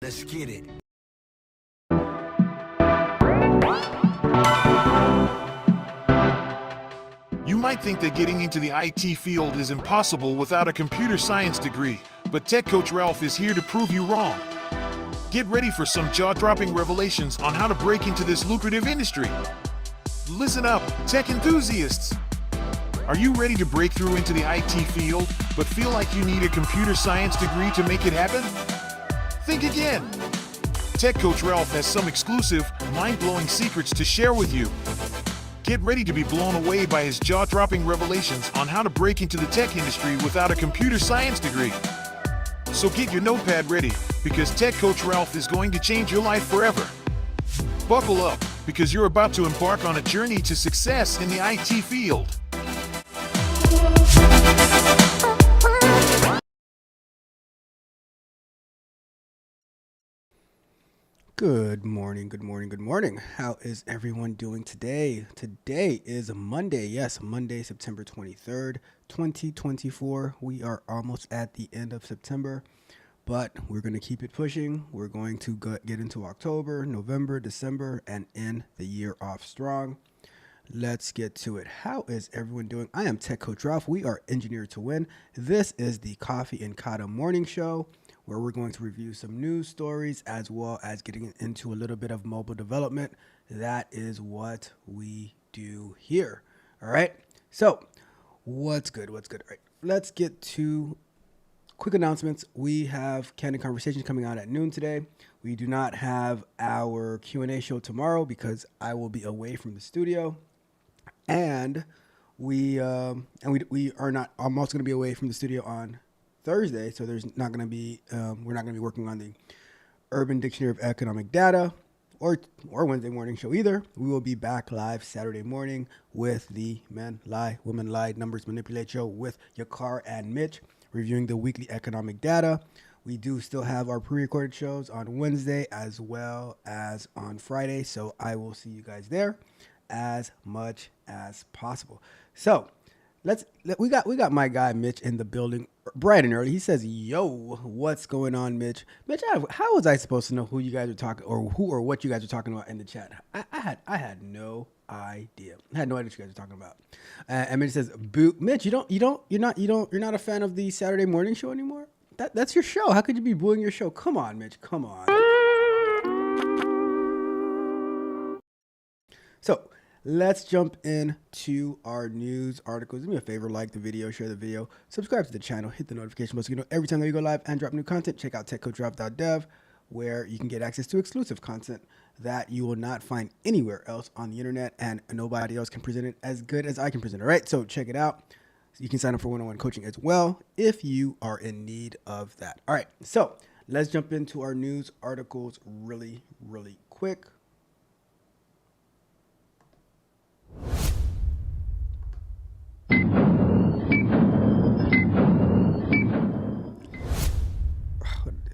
Let's get it. You might think that getting into the IT field is impossible without a computer science degree, but Tech Coach Ralph is here to prove you wrong. Get ready for some jaw-dropping revelations on how to break into this lucrative industry. Listen up, tech enthusiasts! Are you ready to break through into the IT field, but feel like you need a computer science degree to make it happen? Think again! Tech Coach Ralph has some exclusive, mind-blowing secrets to share with you. Get ready to be blown away by his jaw-dropping revelations on how to break into the tech industry without a computer science degree. So get your notepad ready, because Tech Coach Ralph is going to change your life forever. Buckle up, because you're about to embark on a journey to success in the IT field. Good morning. How is everyone doing today? Today is Monday. Yes, Monday, September 23rd, 2024. We are almost at the end of September, but we're going to keep it pushing. We're going to get into October, November, December, and end the year off strong. Let's get to it. How is everyone doing? I am Tech Coach Ralph. We are Engineered to Win. This is the Coffee and Kata Morning Show, where we're going to review some news stories as well as getting into a little bit of mobile development. That is what we do here. All right. So what's good? All right. Let's get to quick announcements. We have Candid Conversations coming out at noon today. We do not have our Q&A show tomorrow because I will be away from the studio. And we are not, I'm also going to be away from the studio on Thursday, so there's not going to be we're not going to be working on the Urban Dictionary of Economic Data or Wednesday morning show either. We will be back live Saturday morning with the Men Lie, Women Lie, Numbers Manipulate show with Yakar and Mitch, reviewing the weekly economic data. We do still have our pre-recorded shows on Wednesday as well as on Friday, so I will see you guys there as much as possible. So we got my guy Mitch in the building bright and early. He says, "Yo, what's going on, Mitch?" Mitch, how was I supposed to know who you guys were talking or who or what you guys were talking about in the chat? I had no idea. I had no idea what you guys were talking about. And Mitch says, "Boo, Mitch, you're not a fan of the Saturday morning show anymore? That's your show. How could you be booing your show? Come on, Mitch. Come on." So let's jump into our news articles. Do me a favor, like the video, share the video, subscribe to the channel, hit the notification bell so you know every time that we go live and drop new content. Check out techcoachralph.dev, where you can get access to exclusive content that you will not find anywhere else on the internet, and nobody else can present it as good as I can present it. All right, so check it out. You can sign up for one-on-one coaching as well if you are in need of that. All right, so let's jump into our news articles really quick.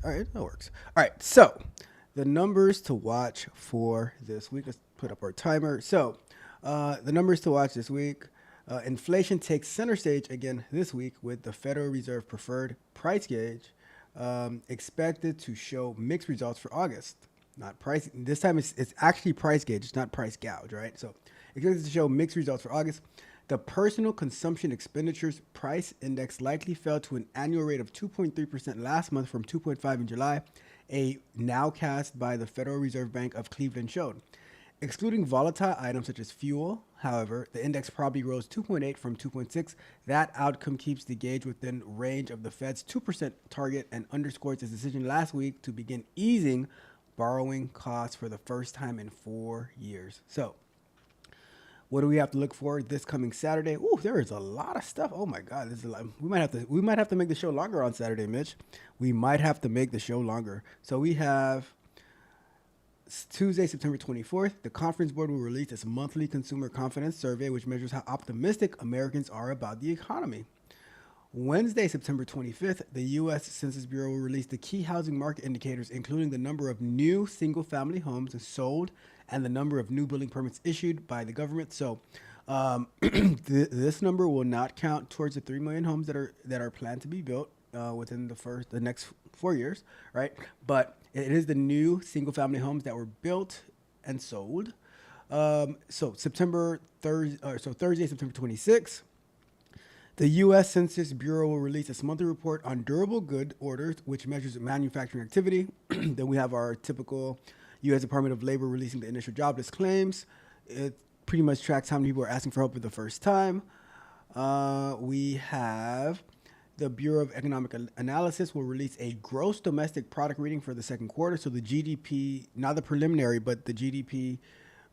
All right, that works. All right, so the numbers to watch for this week. Let's put up our timer. So the numbers to watch this week. Inflation takes center stage again this week with the Federal Reserve Preferred Price Gauge expected to show mixed results for August. Not price. This time it's actually price gauge. It's not price gouge, right? So expected to show mixed results for August. The Personal Consumption Expenditures Price Index likely fell to an annual rate of 2.3% last month from 2.5 in July, a nowcast by the Federal Reserve Bank of Cleveland showed. Excluding volatile items such as fuel, however, the index probably rose 2.8 from 2.6. That outcome keeps the gauge within range of the Fed's 2% target and underscores its decision last week to begin easing borrowing costs for the first time in 4 years. So, what do we have to look for this coming Saturday? Ooh, there is a lot of stuff. Oh my God, this is a lot. We might have to make the show longer on Saturday, Mitch. We might have to make the show longer. So we have Tuesday, September 24th. The Conference Board will release its monthly consumer confidence survey, which measures how optimistic Americans are about the economy. Wednesday, September 25th, the U.S. Census Bureau will release the key housing market indicators, including the number of new single-family homes sold and the number of new building permits issued by the government. So this number will not count towards the 3 million homes that are planned to be built within the next 4 years, right? But It is the new single-family homes that were built and sold. Thursday, September 26th, the U.S. Census Bureau will release its monthly report on durable good orders, which measures manufacturing activity. Then we have our typical U.S. Department of Labor releasing the initial jobless claims. It pretty much tracks how many people are asking for help for the first time. We have the Bureau of Economic Analysis will release a gross domestic product reading for the second quarter. So the GDP, not the preliminary, but the GDP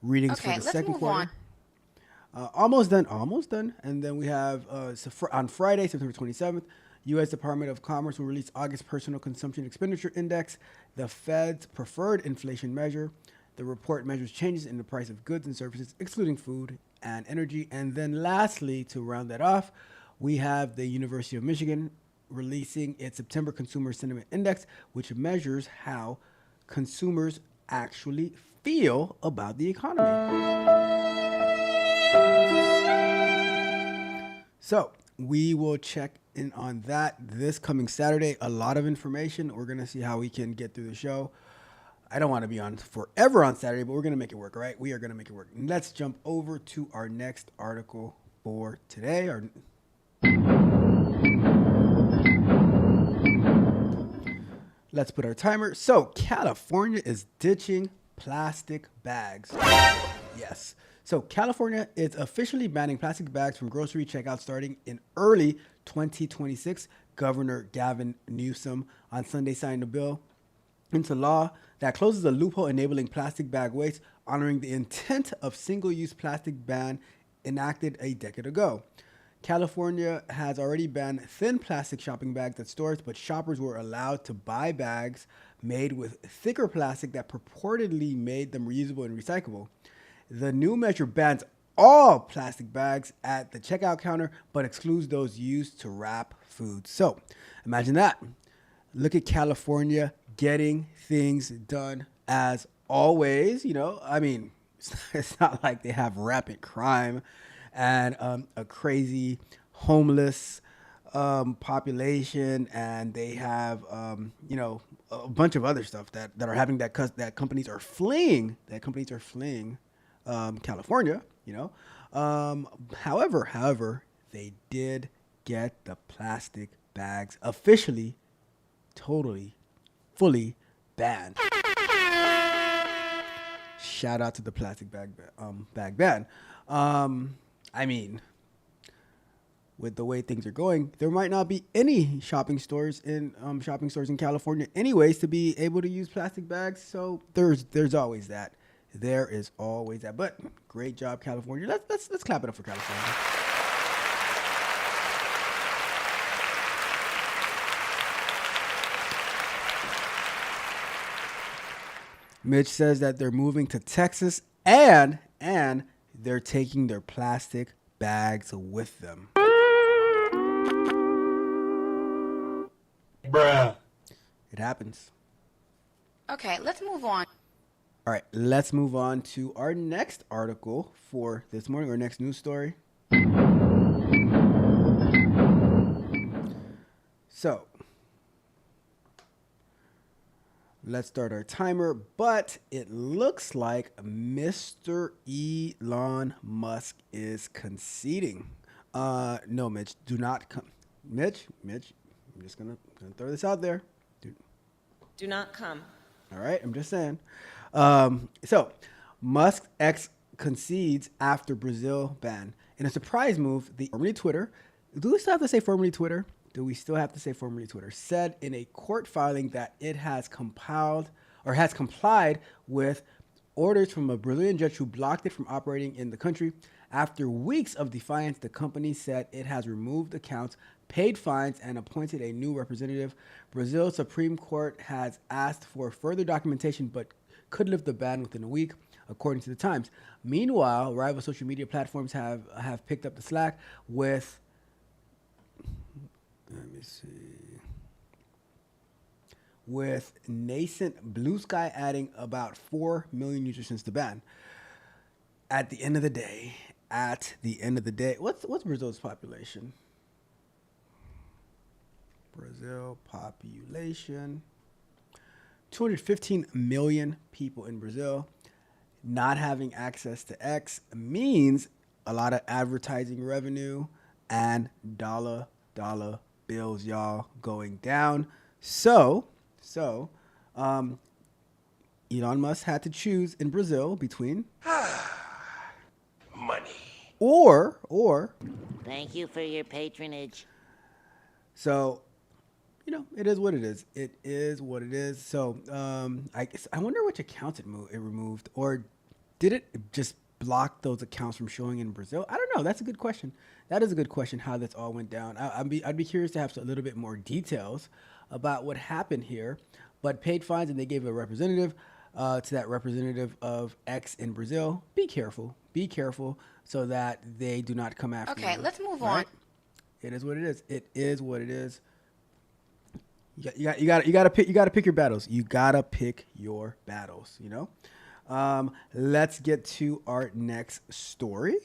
readings for the second quarter. Almost done. And then we have on Friday, September 27th, U.S. Department of Commerce will release August Personal Consumption Expenditure Index, the Fed's preferred inflation measure. The report measures changes in the price of goods and services, excluding food and energy. And then lastly, to round that off, we have the University of Michigan releasing its September Consumer Sentiment Index, which measures how consumers actually feel about the economy. So we will check in on that this coming Saturday. A lot of information. We're going to see how we can get through the show. I don't want to be on forever on Saturday, but we're going to make it work, all right? We are going to make it work. Let's jump over to our next article for today. Let's put our timer. So California is ditching plastic bags. Yes. So California is officially banning plastic bags from grocery checkouts starting in early 2026. Governor Gavin Newsom on Sunday signed a bill into law that closes a loophole enabling plastic bag waste, honoring the intent of single-use plastic ban enacted a decade ago. California has already banned thin plastic shopping bags at stores, but shoppers were allowed to buy bags made with thicker plastic that purportedly made them reusable and recyclable. The new measure bans all plastic bags at the checkout counter, but excludes those used to wrap food. So imagine that. Look at California getting things done as always. I mean, it's not like they have rampant crime and a crazy homeless population, and they have a bunch of other stuff that are happening that companies are fleeing California. However, they did get the plastic bags officially, totally, fully banned. Shout out to the plastic bag ban. I mean, with the way things are going, there might not be any shopping stores in California anyways to be able to use plastic bags. So there's always that. There is always that. But great job, California. Let's clap it up for California. Mitch says that they're moving to Texas and they're taking their plastic bags with them. Bruh. It happens. Okay, let's move on. All right, let's move on to our next article for this morning, our next news story. So, let's start our timer, but it looks like Mr. Elon Musk is conceding. No, Mitch, do not come. Mitch, I'm just gonna throw this out there. Do not come. All right, I'm just saying. So, Musk X concedes after Brazil ban. In a surprise move, the formerly Twitter, do we still have to say formerly Twitter? Said in a court filing that it has complied with orders from a Brazilian judge who blocked it from operating in the country. After weeks of defiance, the company said it has removed accounts, paid fines, and appointed a new representative. Brazil's Supreme Court has asked for further documentation, but could lift the ban within a week, according to the Times. Meanwhile, rival social media platforms have picked up the slack with, with nascent Blue Sky adding about 4 million users since the ban. At the end of the day, what's Brazil's population? Brazil population. 215 million people in Brazil. Not having access to X means a lot of advertising revenue and dollar bills, y'all, going down. So, Elon Musk had to choose in Brazil between Money. or Thank you for your patronage. so, it is what it is. It is what it is. So, I wonder which accounts it removed, or did it just block those accounts from showing in Brazil? I don't know. That's a good question. That is a good question. How this all went down. I'd be curious to have a little bit more details about what happened here. But paid fines, and they gave a representative to that representative of X in Brazil. Be careful, so that they do not come after you. Okay, let's move Right? on. It is what it is. It is what it is. You gotta pick your battles. You gotta pick your battles. Let's get to our next story.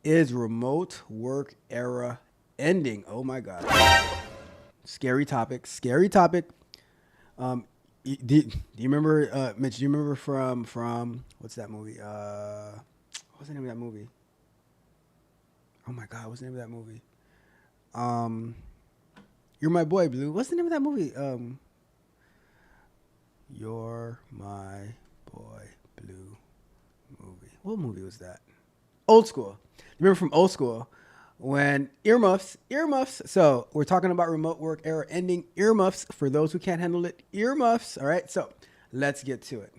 Is remote work era ending? Oh my God. Scary topic. Do you remember, Mitch? Do you remember from what's that movie? What's the name of that movie? Oh my God, what's the name of that movie? You're My Boy, Blue. What's the name of that movie? You're My Boy, Blue movie. What movie was that? Old School. Remember from Old School when earmuffs. So we're talking about remote work era ending. Earmuffs, for those who can't handle it, earmuffs. All right, so let's get to it.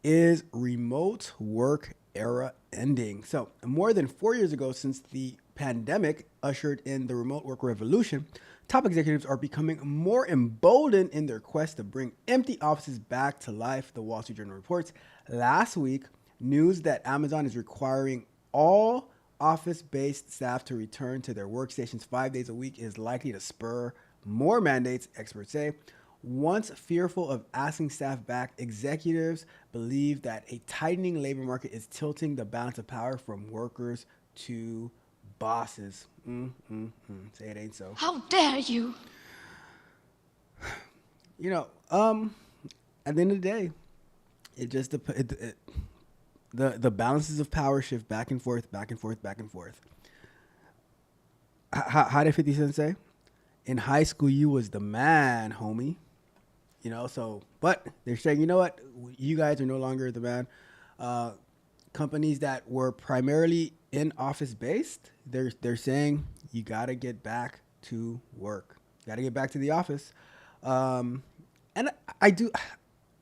Is remote work era ending? So more than 4 years ago, since the pandemic ushered in the remote work revolution, top executives are becoming more emboldened in their quest to bring empty offices back to life, the Wall Street Journal reports. Last week, news that Amazon is requiring all office-based staff to return to their workstations 5 days a week is likely to spur more mandates, experts say. Once fearful of asking staff back, executives believe that a tightening labor market is tilting the balance of power from workers to bosses. Say it ain't so. How dare you? At the end of the day, it just the balances of power shift back and forth. How did 50 Cent say? In high school, you was the man, homie. But they're saying, you know what? You guys are no longer the man. Companies that were primarily in office based, they're saying you got to get back to work. Got to get back to the office. And I do.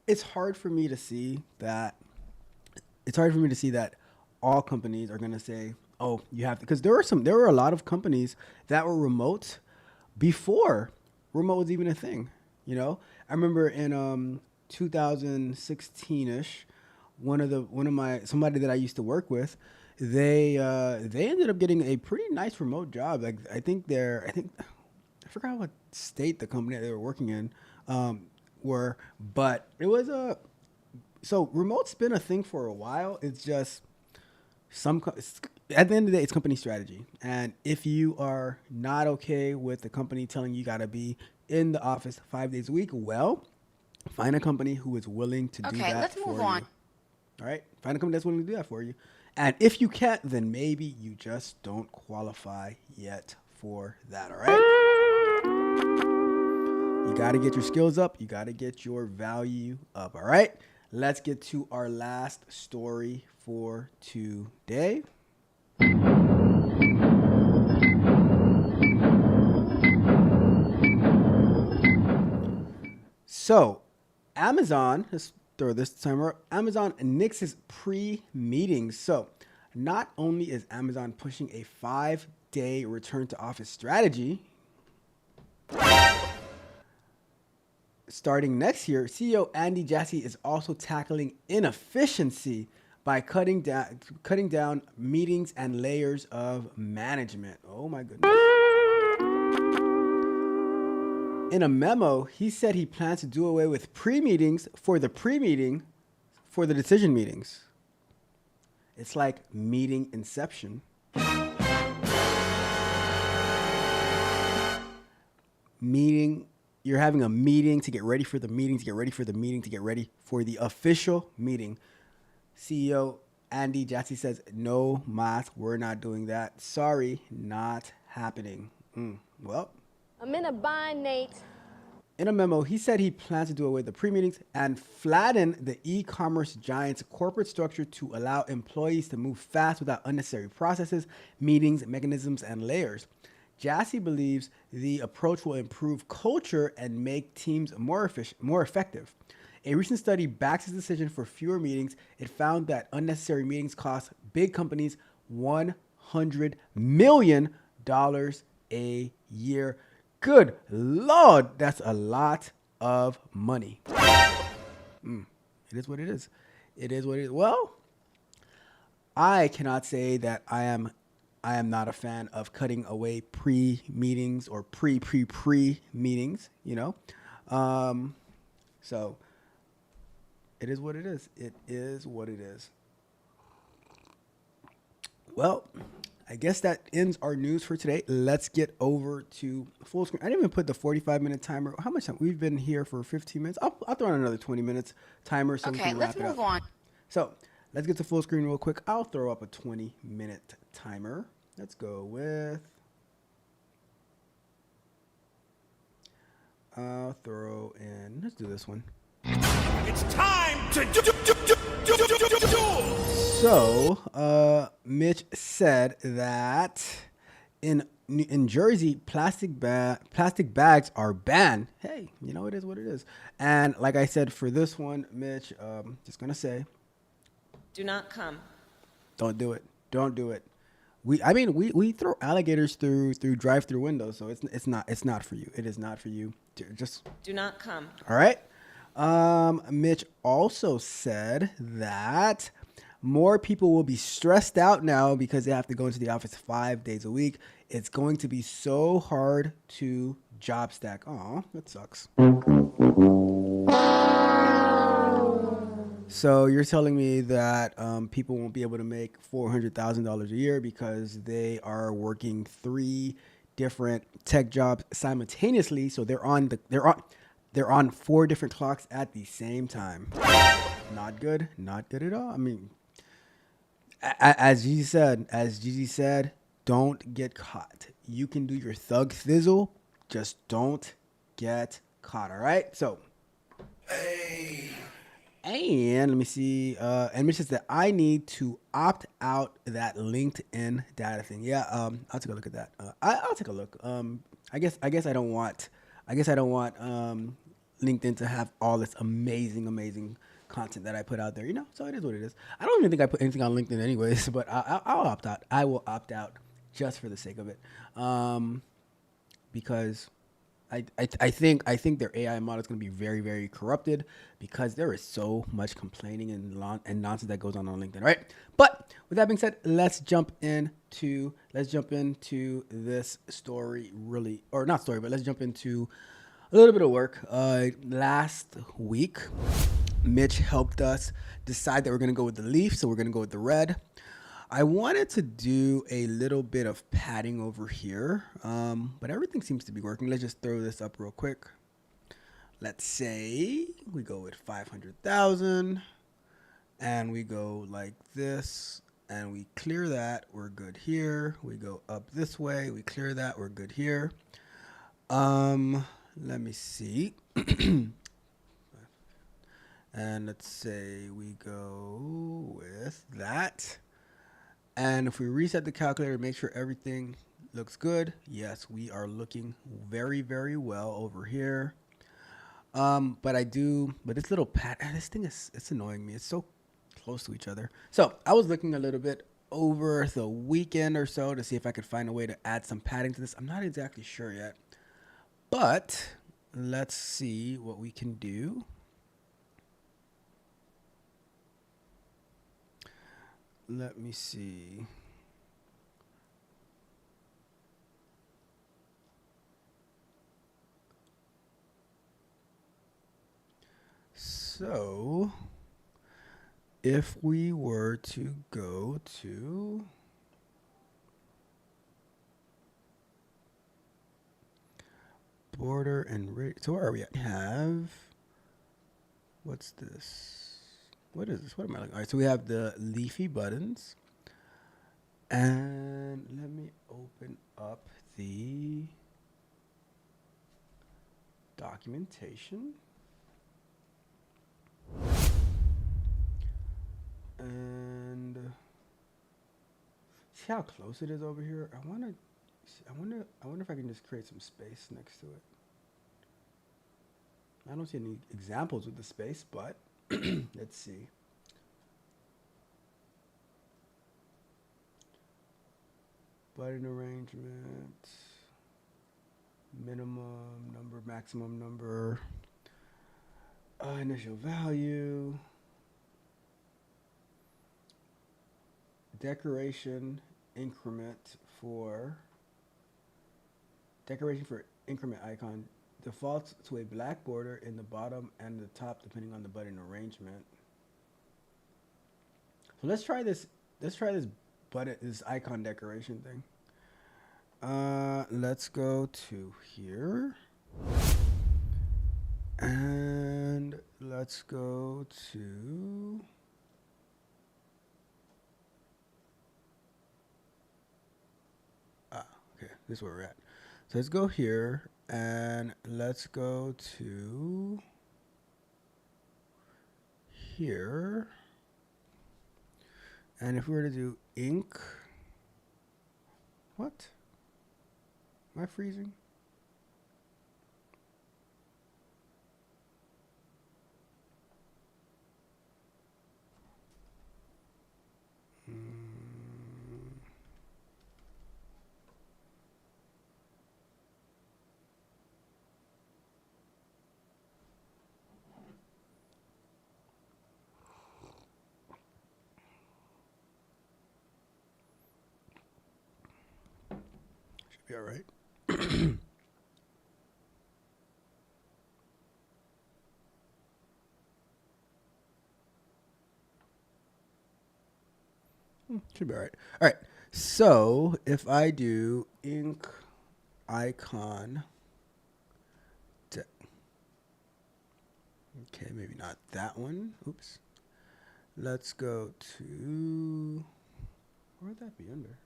It's hard for me to see that. All companies are going to say, oh, you have to, because there were a lot of companies that were remote before remote was even a thing. I remember in 2016ish, somebody that I used to work with, they ended up getting a pretty nice remote job. Like I forgot what state the company that they were working in were, but it was so remote's been a thing for a while. It's just at the end of the day, it's company strategy. And if you are not okay with the company telling you got to be in the office 5 days a week, well, find a company who is willing to do that for you. Okay, let's move on. All right? Find a company that's willing to do that for you. And if you can't, then maybe you just don't qualify yet for that, all right? You got to get your skills up. You got to get your value up, all right? Let's get to our last story for today. So, Amazon, let's throw this timer. Amazon nixes pre-meetings. So, not only is Amazon pushing a 5-day return to office strategy, starting next year, CEO Andy Jassy is also tackling inefficiency by cutting down meetings and layers of management. Oh my goodness. In a memo, he said he plans to do away with pre-meetings for the decision meetings. It's like meeting inception. meeting. You're having a meeting to get ready for the meeting, to get ready for the meeting, to get ready for the official meeting. CEO Andy Jassy says, no, Mas, we're not doing that. Sorry, not happening. Well, I'm in a bind, Nate. in a memo, he said he plans to do away with the pre-meetings and flatten the e-commerce giant's corporate structure to allow employees to move fast without unnecessary processes, meetings, mechanisms, and layers. Jassy believes the approach will improve culture and make teams more effective. A recent study backs his decision for fewer meetings. It found that unnecessary meetings cost big companies $100 million a year. Good Lord, that's a lot of money. It is what it is. It is what it is. Well, I cannot say that I am not a fan of cutting away pre-meetings or pre-meetings, you know. So it is what it is. It is what it is. Well, I guess that ends our news for today. Let's get over to full screen. I didn't even put the 45-minute timer. How much time? We've been here for 15 minutes. I'll throw in another 20 minutes timer so we Okay, can let's wrap it move up. on. So let's get to full screen real quick. I'll throw up a 20-minute timer. Let's go with... I'll throw in... Let's do this one. It's time to duel! So, Mitch said that in Jersey, plastic bags are banned. Hey, you know, it is what it is. And like I said, for this one, Mitch, just gonna say, Do not come. don't do it. Don't do it. We throw alligators through drive-through windows, so it's not for you. It is not for you. Just Do not come. all right. Mitch also said that more people will be stressed out now because they have to go into the office 5 days a week. It's going to be so hard to job stack. Aw, that sucks. So you're telling me that people won't be able to make $400,000 a year because they are working 3 different tech jobs simultaneously. So they're on 4 different clocks at the same time. Not good. Not good at all. I mean, as Gigi said, don't get caught. You can do your thug thizzle, just don't get caught. All right. So, and let me see. And Mitch says that I need to opt out that LinkedIn data thing. Yeah. I'll take a look at that. I'll take a look. I guess I don't want LinkedIn to have all this amazing content that I put out there, you know. So it is what it is. I don't even think I put anything on LinkedIn anyways, but I'll opt out. I will opt out just for the sake of it, because I think their AI model is going to be very corrupted because there is so much complaining and nonsense that goes on LinkedIn, right? But with that being said, let's jump into this story, really, or not story, but let's jump into a little bit of work. Last week, Mitch helped us decide that we're going to go with the leaf, so we're going to go with the red. I wanted to do a little bit of padding over here, but everything seems to be working. Let's just throw this up real quick. Let's say we go with 500,000, and we go like this, and we clear that. We're good here. We go up this way. We clear that. We're good here. Let me see. And let's say we go with that. And if we reset the calculator, make sure everything looks good. Yes, we are looking very well over here. But this little pad, this thing it's annoying me. It's so close to each other. So I was looking a little bit over the weekend or so to see if I could find a way to add some padding to this. I'm not exactly sure yet, but let's see what we can do. Let me see. So, if we were to go to border and so where are we at? We have, what's this? What is this? What am I looking? All right, so we have the leafy buttons. And let me open up the documentation. And see how close it is over here? I wonder if I can just create some space next to it. I don't see any examples with the space, but let's see. Button arrangement, minimum number, maximum number, initial value, decoration for increment icon defaults to a black border in the bottom and the top depending on the button arrangement. So let's try this button, this icon decoration thing. Let's go to here and let's go to okay, this is where we're at. So let's go here and let's go to here. And if we were to do ink, what? Am I freezing? Should be all right. Should be all right. All right. So if I do ink icon, okay, maybe not that one. Oops. Let's go to, where would that be under?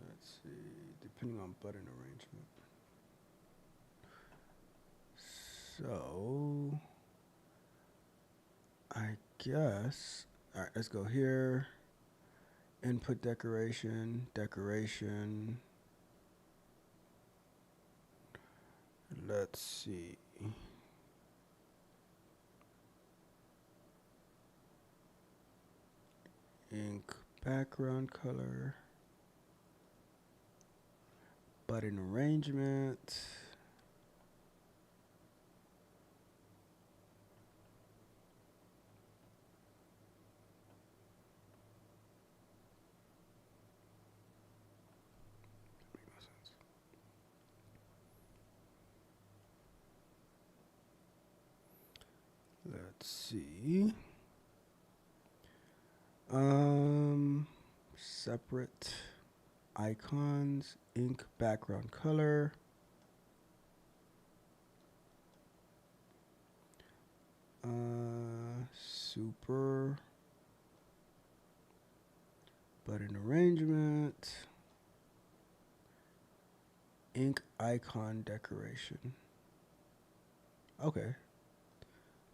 Let's see, depending on button arrangement. So I guess, all right, let's go here. Input decoration. Let's see. Ink background color. Button arrangement. Let's see. Separate icons, ink background color. Super button arrangement, ink icon decoration. Okay.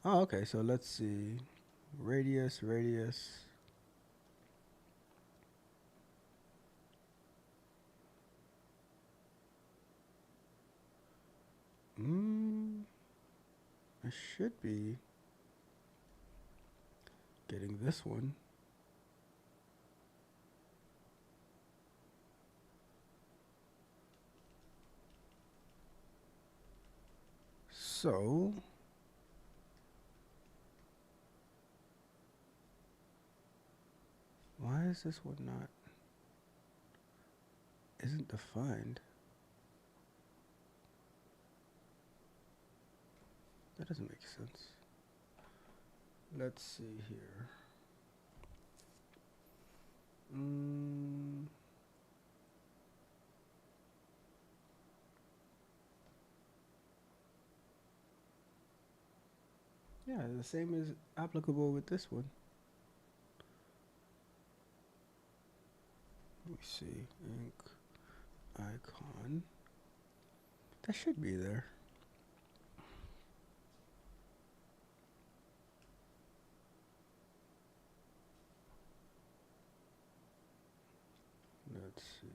Oh, okay. So let's see. Radius. I should be getting this one. So why is this one isn't defined? That doesn't make sense. Let's see here. Yeah, the same is applicable with this one. Let me see. Ink icon. That should be there. Let's see.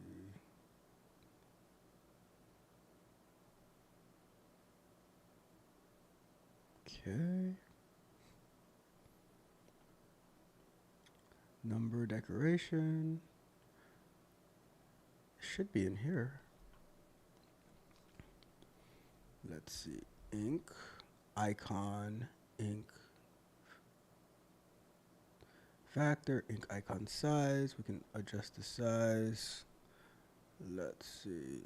Okay. Number decoration. Should be in here. Let's see. Ink, icon, ink factor, ink icon size. We can adjust the size. Let's see.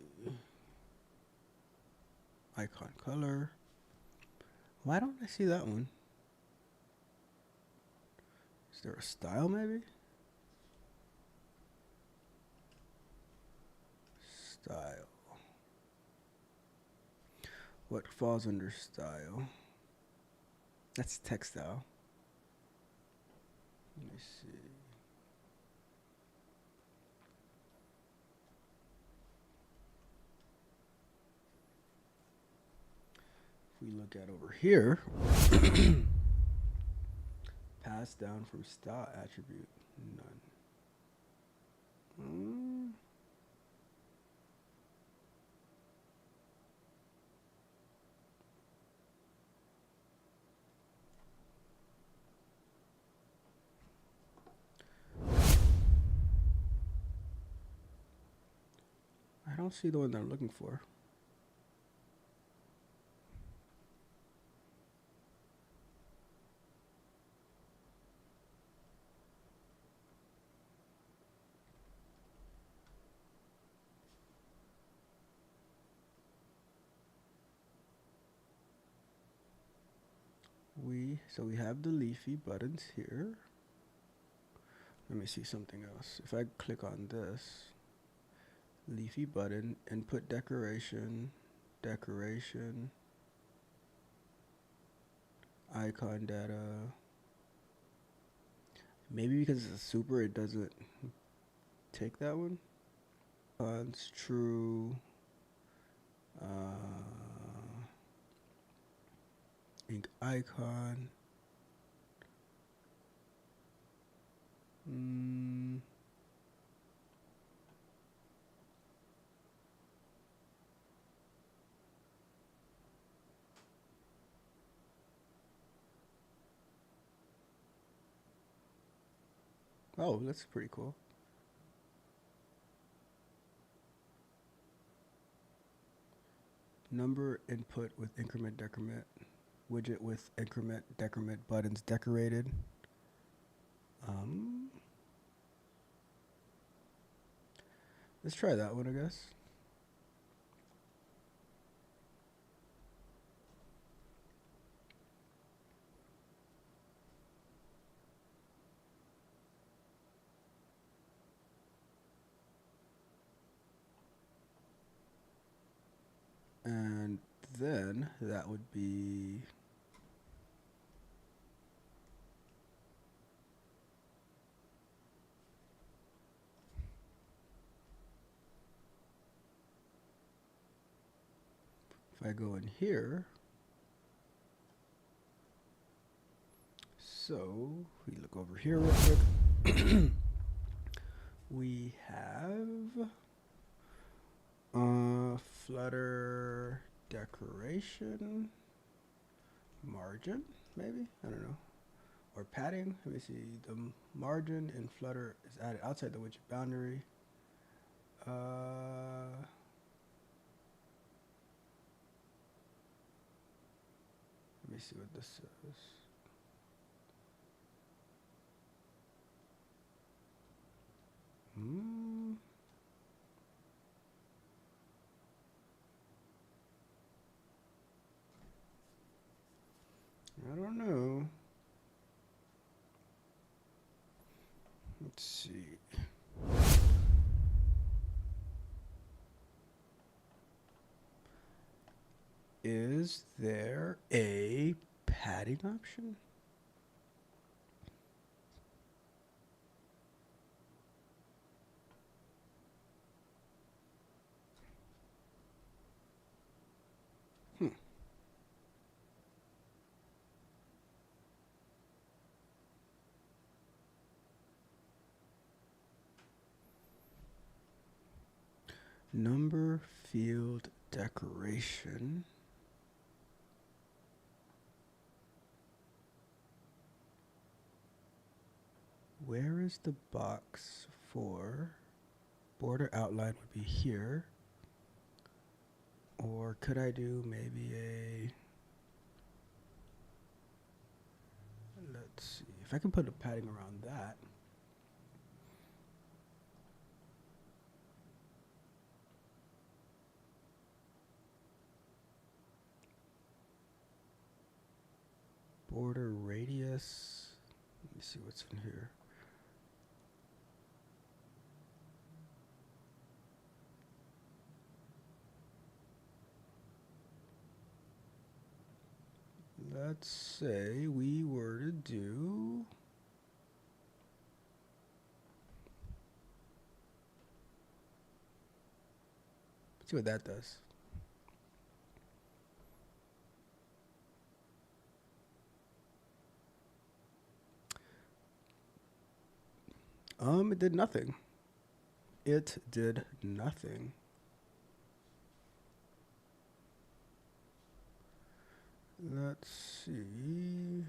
Icon color. Why don't I see that one? Is there a style maybe? Style. What falls under style? That's textile. Let me see. If we look at over here, pass down from style attribute, none. I don't see the one that I'm looking for. So we have the leafy buttons here. Let me see something else. If I click on this, leafy button, input decoration, decoration, icon data. Maybe because it's a super, it doesn't take that one. It's true. Ink icon. Oh, that's pretty cool. Number input with increment decrement. Widget with increment decrement buttons decorated. Let's try that one, I guess. And then that would be if I go in here. So we look over here real quick. We have Flutter decoration, margin, maybe? I don't know. Or padding. Let me see. The margin in Flutter is added outside the widget boundary. Let me see what this says. I don't know. Let's see. Is there a padding option? Number field decoration. Where is the box for border outline would be here? Or could I do maybe a, let's see, if I can put a padding around that. Border radius. Let me see what's in here. Let's say we were to do let's see what that does. It did nothing. It did nothing. Let's see.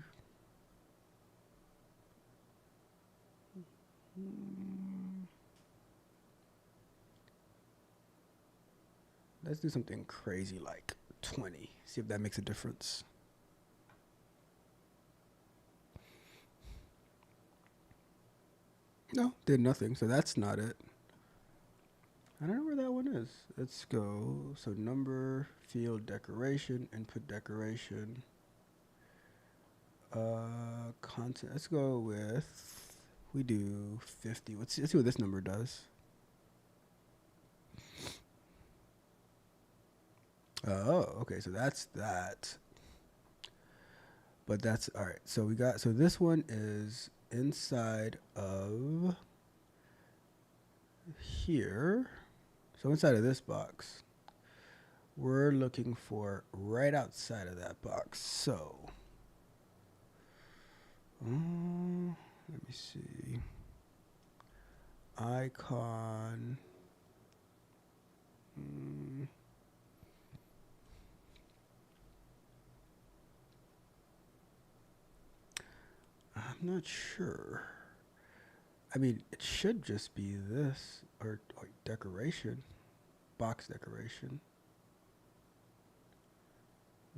Let's do something crazy like 20. See if that makes a difference. No, did nothing. So that's not it. I don't know where that one is. Let's go. So number, field decoration, input decoration. Content. Let's go with, we do 50. Let's see what this number does. Oh, okay. So that's that. But that's all right. So we got, so this one is inside of here. So inside of this box, we're looking for right outside of that box. So let me see. Icon. I'm not sure. I mean, it should just be this or decoration, box decoration,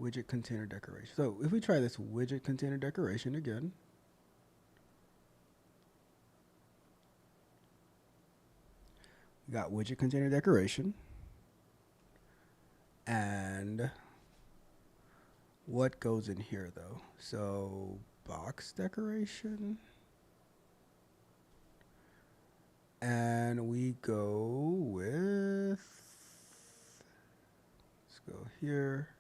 widget container decoration. So if we try this widget container decoration again, we got widget container decoration, and what goes in here though? So box decoration. And we go with, let's go here.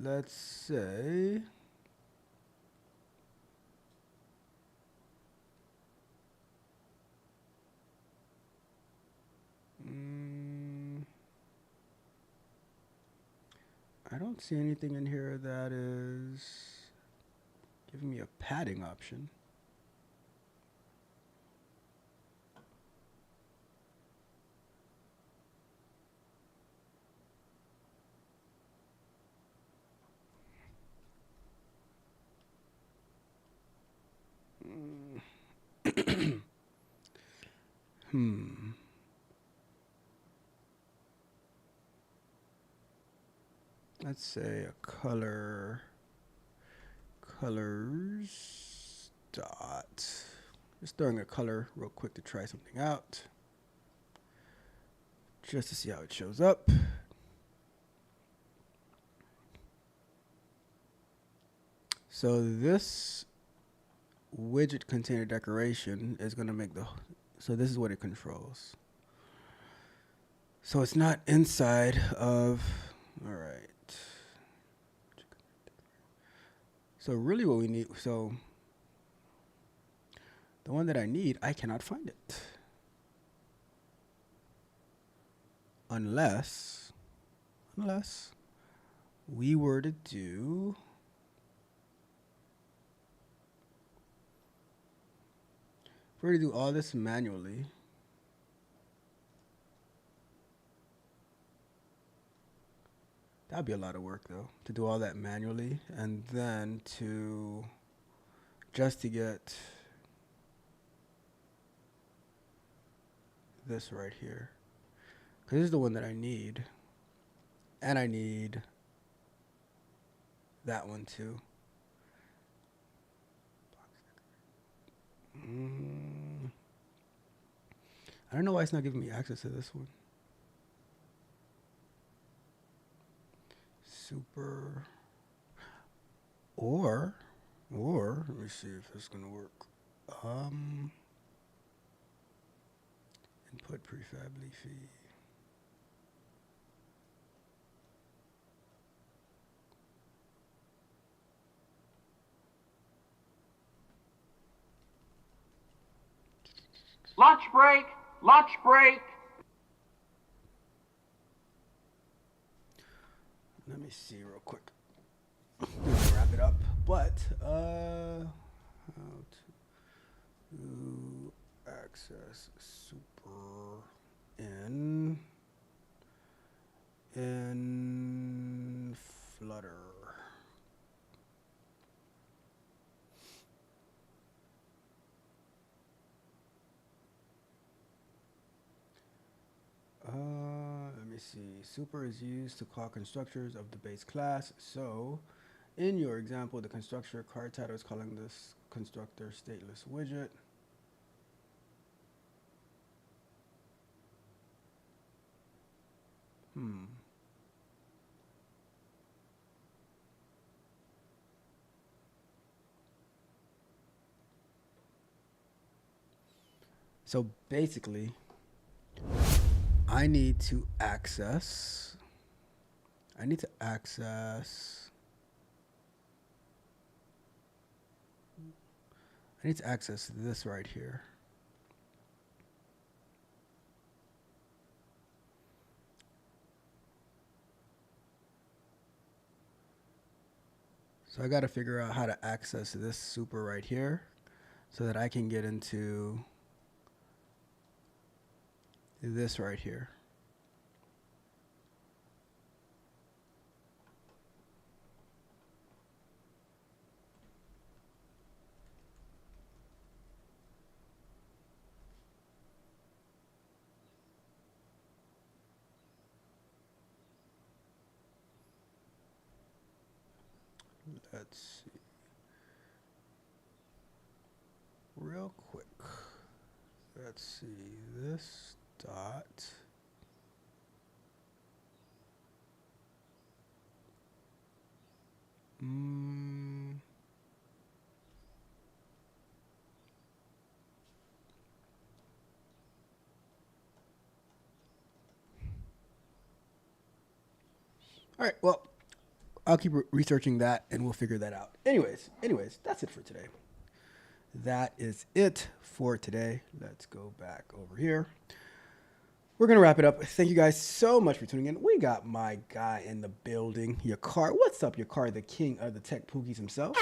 Let's say, I don't see anything in here that is giving me a padding option. Let's say a colors dot. Just throwing a color real quick to try something out, just to see how it shows up. So this widget container decoration is going to make the, so this is what it controls. So it's not inside of, All right. So really what we need, so the one that I need, I cannot find it. Unless we were to do all this manually. That'd be a lot of work though, to do all that manually, and then just to get this right here. Because this is the one that I need. And I need that one too. I don't know why it's not giving me access to this one. Super. Or let me see if it's gonna work. Input prefab leafy. Lunch break! Lunch break! Let me see real quick. Wrap it up. But how to access super in Flutter. Let me see. Super is used to call constructors of the base class. So, in your example, the constructor card title is calling this constructor stateless widget. So basically, I need to access this right here. So I got to figure out how to access this super right here so that I can get into this right here. Let's see. Real quick. Let's see. This dot. All right, well, I'll keep researching that and we'll figure that out. Anyways, that's it for today. That is it for today. Let's go back over here. We're going to wrap it up. Thank you guys so much for tuning in. We got my guy in the building, Yakar. What's up, Yakar, the king of the tech pookies himself?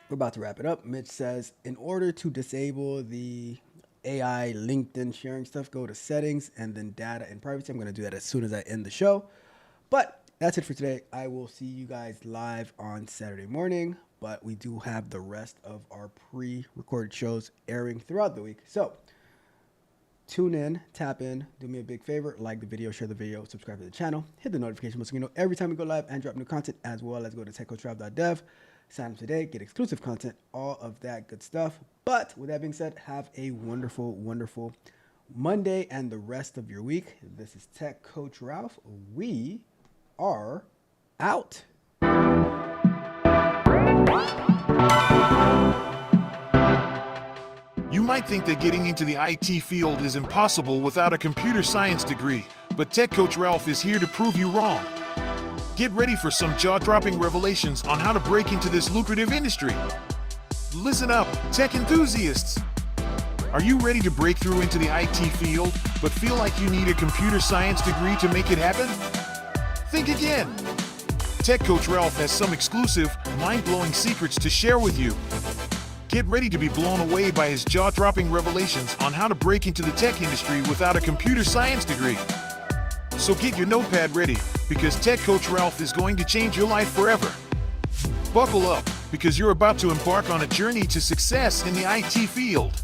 We're about to wrap it up. Mitch says, in order to disable the AI LinkedIn sharing stuff, go to settings and then data and privacy. I'm going to do that as soon as I end the show. But that's it for today. I will see you guys live on Saturday morning, but we do have the rest of our pre-recorded shows airing throughout the week. So tune in, tap in, do me a big favor, like the video, share the video, subscribe to the channel, hit the notification bell so you know every time we go live and drop new content, as well as go to techcoachrav.dev, sign up today, get exclusive content, all of that good stuff. But with that being said, have a wonderful, wonderful Monday and the rest of your week. This is Tech Coach Ralph. We are out. You might think that getting into the IT field is impossible without a computer science degree, but Tech Coach Ralph is here to prove you wrong. Get ready for some jaw-dropping revelations on how to break into this lucrative industry. Listen up, tech enthusiasts! Are you ready to break through into the IT field, but feel like you need a computer science degree to make it happen? Think again! Tech Coach Ralph has some exclusive, mind-blowing secrets to share with you. Get ready to be blown away by his jaw-dropping revelations on how to break into the tech industry without a computer science degree. So get your notepad ready, because Tech Coach Ralph is going to change your life forever. Buckle up, because you're about to embark on a journey to success in the IT field.